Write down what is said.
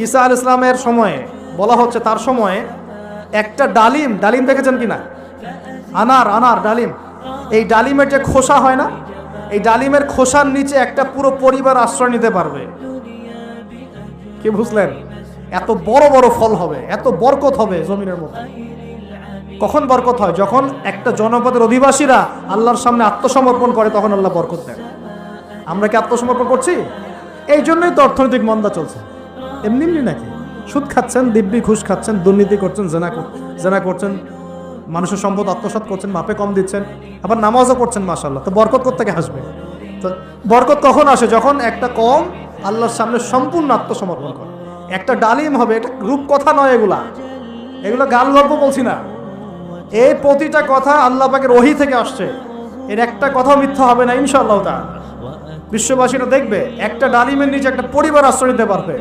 ঈসা আলাইহিস সালামের সময়ে বলা হচ্ছে, তার সময়ে একটা ডালিম দেখেছেন কিনা? আনার ডালিম, এই ডালিমের যে খোসা হয় না, এই ডালিমের খোসার নিচে একটা পুরো পরিবার আশ্রয় নিতে পারবে। কি বুঝলেন? এত বড় বড় ফল হবে, এত বরকত হবে জমিনের মধ্যে। কখন বরকত হয়? যখন একটা জনপদের অধিবাসীরা আল্লাহর সামনে আত্মসমর্পণ করে, তখন আল্লাহ বরকত দেন। আমরা কি আত্মসমর্পণ করছি? এই জন্যই তো অর্থনৈতিক মন্দা চলছে। এমনি নাকি? সুদ খাচ্ছেন, দিব্যি ঘুষ খাচ্ছেন, দুর্নীতি করছেন, জেনা করছেন, মানুষের সম্পদ আত্মসাৎ করছেন, মাপে কম দিচ্ছেন, আবার নামাজও করছেন, মাশাআল্লাহ। তো বরকত কোত্থেকে আসবে? তো বরকত কখন আসে? যখন একটা কম আল্লাহর সামনে সম্পূর্ণ আত্মসমর্পণ করে। একটা ডালিম হবে, এটা রূপকথা নয়, এগুলো গাল গল্প বলছি না। এই প্রতিটা কথা আল্লাহ পাকের ওহী থেকে আসছে, এর একটা কথাও মিথ্যা হবে না ইনশাআল্লাহ তাআলা। বিশ্ববাসীরা দেখবে একটা ডালিমের নিচে একটা পরিবার আশ্রয় নিতে পারবে।